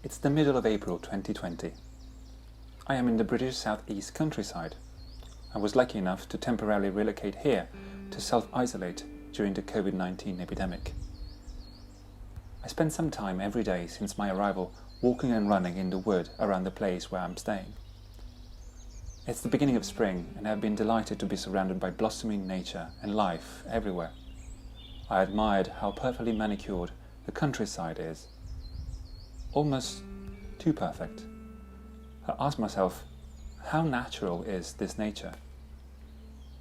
It's the middle of April 2020. I am in the British South East countryside. I was lucky enough to temporarily relocate here to self-isolate during the COVID-19 epidemic. I spend some time every day since my arrival walking and running in the wood around the place where I'm staying. It's the beginning of spring and I've been delighted to be surrounded by blossoming nature and life everywhere. I admired how perfectly manicured the countryside is. Almost too perfect. I ask myself, how natural is this nature?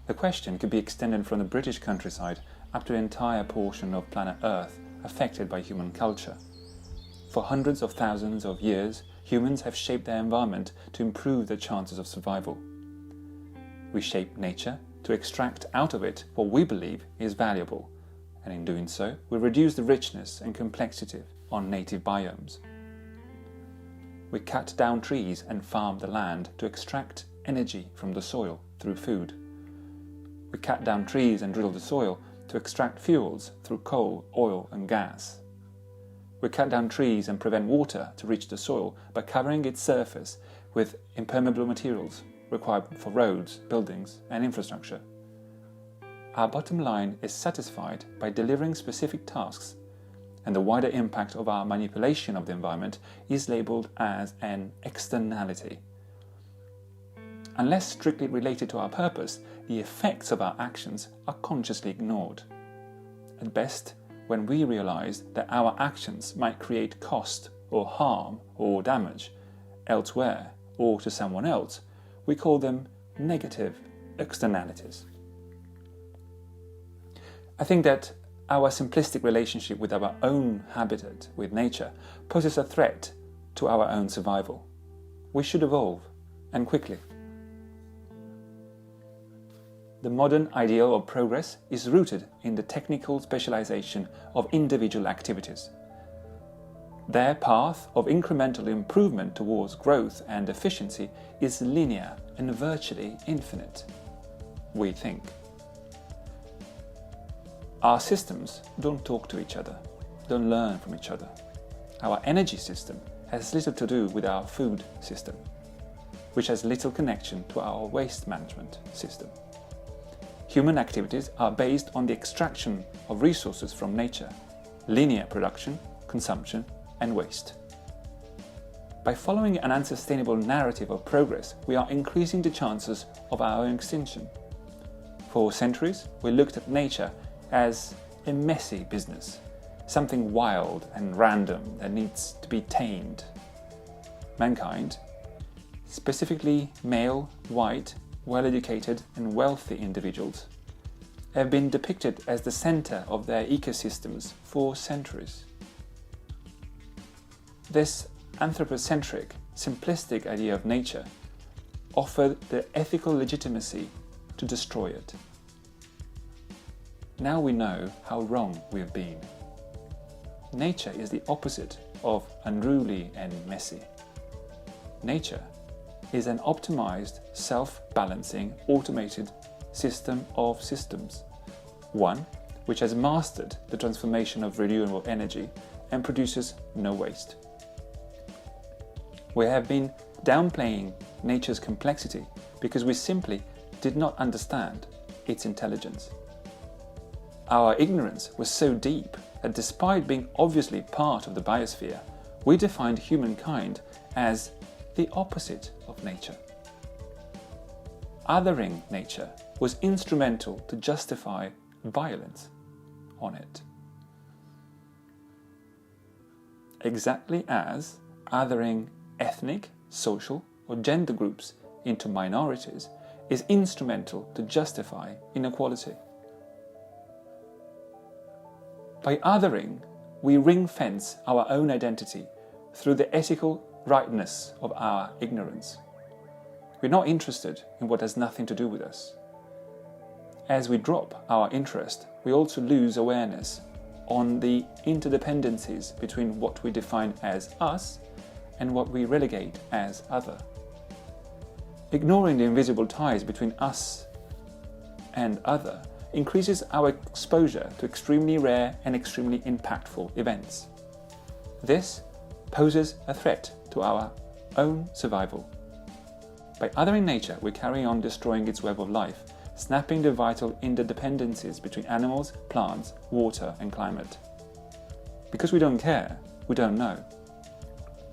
The question could be extended from the British countryside up to the entire portion of planet Earth affected by human culture. For hundreds of thousands of years, humans have shaped their environment to improve their chances of survival. We shape nature to extract out of it what we believe is valuable, and in doing so, we reduce the richness and complexity on native biomes. We cut down trees and farm the land to extract energy from the soil through food. We cut down trees and drill the soil to extract fuels through coal, oil and gas. We cut down trees and prevent water to reach the soil by covering its surface with impermeable materials required for roads, buildings and infrastructure. Our bottom line is satisfied by delivering specific tasks, and the wider impact of our manipulation of the environment is labelled as an externality. Unless strictly related to our purpose, the effects of our actions are consciously ignored. At best, when we realise that our actions might create cost or harm or damage elsewhere or to someone else, we call them negative externalities. I think that our simplistic relationship with our own habitat, with nature, poses a threat to our own survival. We should evolve, and quickly. The modern ideal of progress is rooted in the technical specialization of individual activities. Their path of incremental improvement towards growth and efficiency is linear and virtually infinite, we think. Our systems don't talk to each other, don't learn from each other. Our energy system has little to do with our food system, which has little connection to our waste management system. Human activities are based on the extraction of resources from nature, linear production, consumption and waste. By following an unsustainable narrative of progress, we are increasing the chances of our own extinction. For centuries, we looked at nature as a messy business, something wild and random that needs to be tamed. Mankind, specifically male, white, well-educated and wealthy individuals, have been depicted as the center of their ecosystems for centuries. This anthropocentric, simplistic idea of nature offered the ethical legitimacy to destroy it. Now we know how wrong we have been. Nature is the opposite of unruly and messy. Nature is an optimized, self-balancing, automated system of systems. One which has mastered the transformation of renewable energy and produces no waste. We have been downplaying nature's complexity because we simply did not understand its intelligence. Our ignorance was so deep that despite being obviously part of the biosphere, we defined humankind as the opposite of nature. Othering nature was instrumental to justify violence on it. Exactly as othering ethnic, social or gender groups into minorities is instrumental to justify inequality. By othering, we ring-fence our own identity through the ethical rightness of our ignorance. We're not interested in what has nothing to do with us. As we drop our interest, we also lose awareness on the interdependencies between what we define as us and what we relegate as other. Ignoring the invisible ties between us and other increases our exposure to extremely rare and extremely impactful events. This poses a threat to our own survival. By othering nature, we carry on destroying its web of life, snapping the vital interdependencies between animals, plants, water and climate. Because we don't care, we don't know.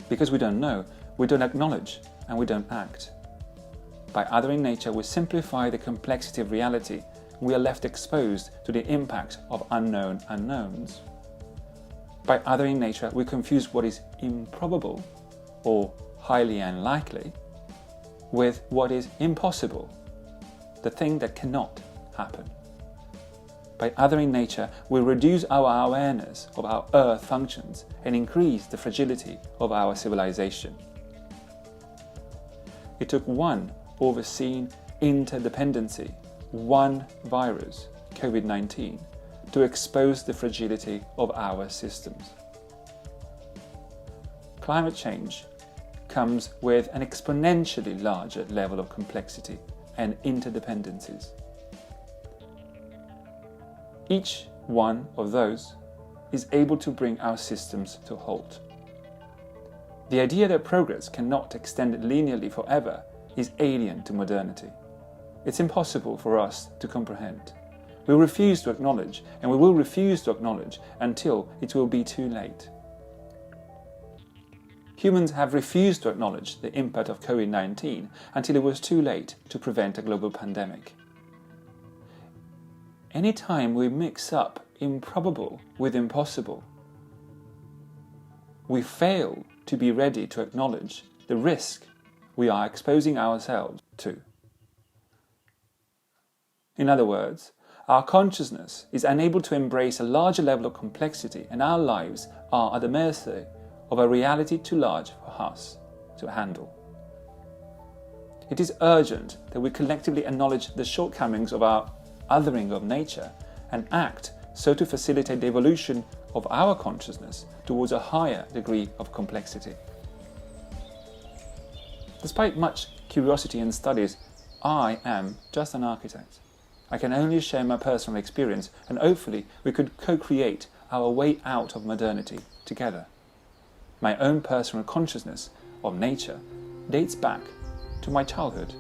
Because we don't know, we don't acknowledge and we don't act. By othering nature, we simplify the complexity of reality. We are left exposed to the impact of unknown unknowns. By othering nature, we confuse what is improbable or highly unlikely with what is impossible, the thing that cannot happen. By othering nature, we reduce our awareness of how Earth functions and increase the fragility of our civilization. It took one overseen interdependency, one virus, COVID-19, to expose the fragility of our systems. Climate change comes with an exponentially larger level of complexity and interdependencies. Each one of those is able to bring our systems to a halt. The idea that progress cannot extend linearly forever is alien to modernity. It's impossible for us to comprehend. We refuse to acknowledge, and we will refuse to acknowledge until it will be too late. Humans have refused to acknowledge the impact of COVID-19 until it was too late to prevent a global pandemic. Any time we mix up improbable with impossible, we fail to be ready to acknowledge the risk we are exposing ourselves to. In other words, our consciousness is unable to embrace a larger level of complexity, and our lives are at the mercy of a reality too large for us to handle. It is urgent that we collectively acknowledge the shortcomings of our othering of nature and act so to facilitate the evolution of our consciousness towards a higher degree of complexity. Despite much curiosity and studies, I am just an architect. I can only share my personal experience, and hopefully we could co-create our way out of modernity together. My own personal consciousness of nature dates back to my childhood.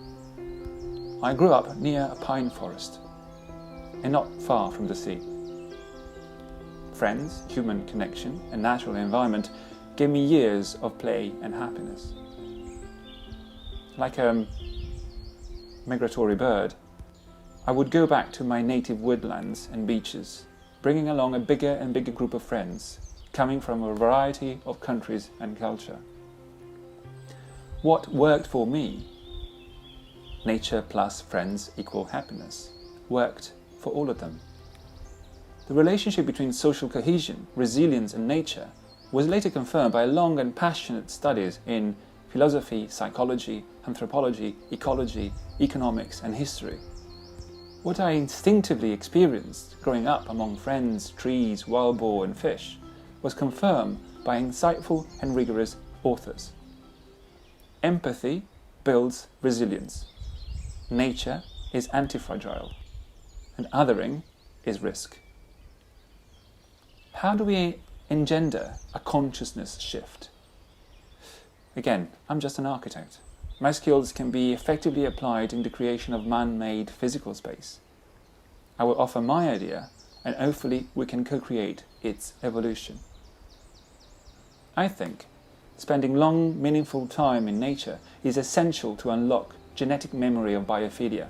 I grew up near a pine forest and not far from the sea. Friends, human connection and natural environment gave me years of play and happiness. Like a migratory bird, I would go back to my native woodlands and beaches, bringing along a bigger and bigger group of friends, coming from a variety of countries and culture. What worked for me, nature plus friends equal happiness, worked for all of them. The relationship between social cohesion, resilience and nature was later confirmed by long and passionate studies in philosophy, psychology, anthropology, ecology, economics and history. What I instinctively experienced growing up among friends, trees, wild boar and fish was confirmed by insightful and rigorous authors. Empathy builds resilience. Nature is anti-fragile. And othering is risk. How do we engender a consciousness shift? Again, I'm just an architect. My skills can be effectively applied in the creation of man-made physical space. I will offer my idea, and hopefully we can co-create its evolution. I think spending long, meaningful time in nature is essential to unlock genetic memory of biophilia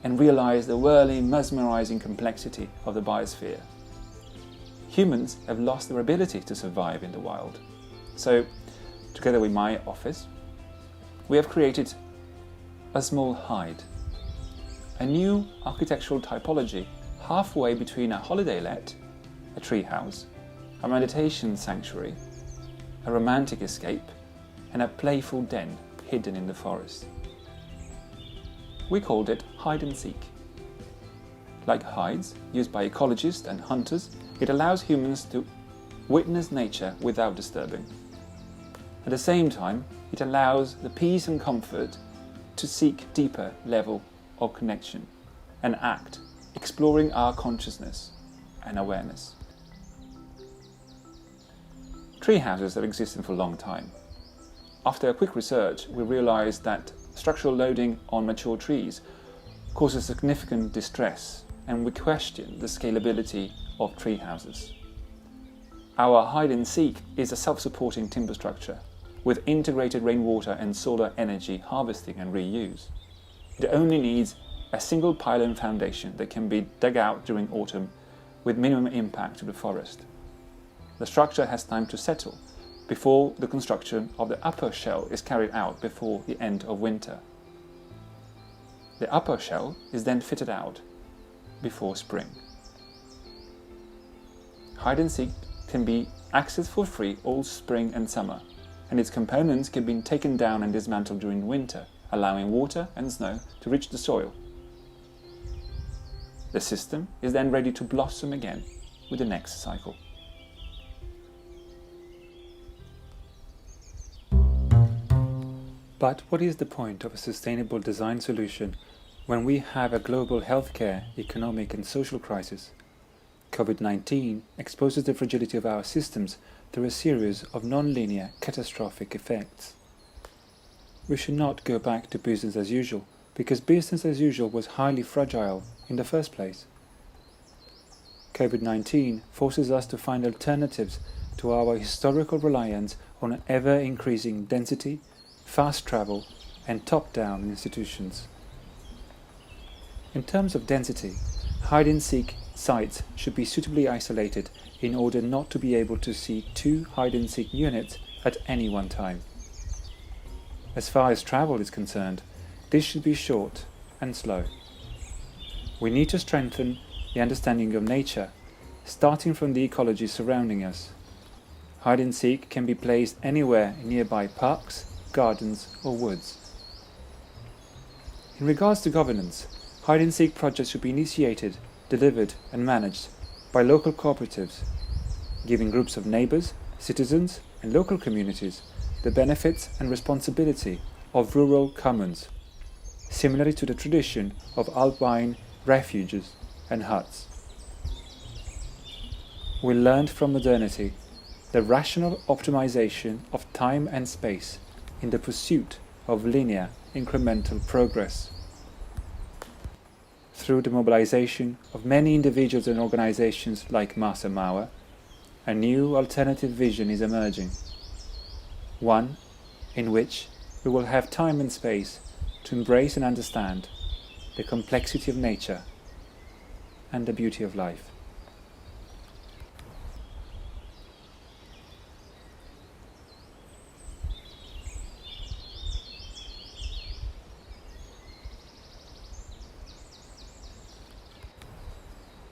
and realize the whirling, mesmerizing complexity of the biosphere. Humans have lost their ability to survive in the wild. So, together with my office, we have created a small hide, a new architectural typology halfway between a holiday let, a treehouse, a meditation sanctuary, a romantic escape, and a playful den hidden in the forest. We called it hide and seek. Like hides used by ecologists and hunters, it allows humans to witness nature without disturbing. At the same time, it allows the peace and comfort to seek deeper level of connection and act, exploring our consciousness and awareness. tree houses have existed for a long time. After a quick research, we realized that structural loading on mature trees causes significant distress, and we question the scalability of tree houses. Our hide and seek is a self-supporting timber structure with integrated rainwater and solar energy harvesting and reuse. It only needs a single pylon foundation that can be dug out during autumn with minimum impact to the forest. The structure has time to settle before the construction of the upper shell is carried out before the end of winter. The upper shell is then fitted out before spring. Hide and seek can be accessed for free all spring and summer, and its components can be taken down and dismantled during winter, allowing water and snow to reach the soil. The system is then ready to blossom again with the next cycle. But what is the point of a sustainable design solution when we have a global healthcare, economic and social crisis? COVID-19 exposes the fragility of our systems through a series of non-linear catastrophic effects. We should not go back to business as usual, because business as usual was highly fragile in the first place. COVID-19 forces us to find alternatives to our historical reliance on ever-increasing density, fast travel and top-down institutions. In terms of density, hide-and-seek sites should be suitably isolated in order not to be able to see two hide-and-seek units at any one time. As far as travel is concerned, this should be short and slow. We need to strengthen the understanding of nature, starting from the ecology surrounding us. Hide-and-seek can be placed anywhere in nearby parks, gardens or woods. In regards to governance, hide-and-seek projects should be initiated, delivered and managed by local cooperatives, giving groups of neighbours, citizens and local communities the benefits and responsibility of rural commons, similarly to the tradition of alpine refuges and huts. We learned from modernity the rational optimization of time and space in the pursuit of linear incremental progress. Through the mobilization of many individuals and organizations like Marcel Mauer, a new alternative vision is emerging. One in which we will have time and space to embrace and understand the complexity of nature and the beauty of life.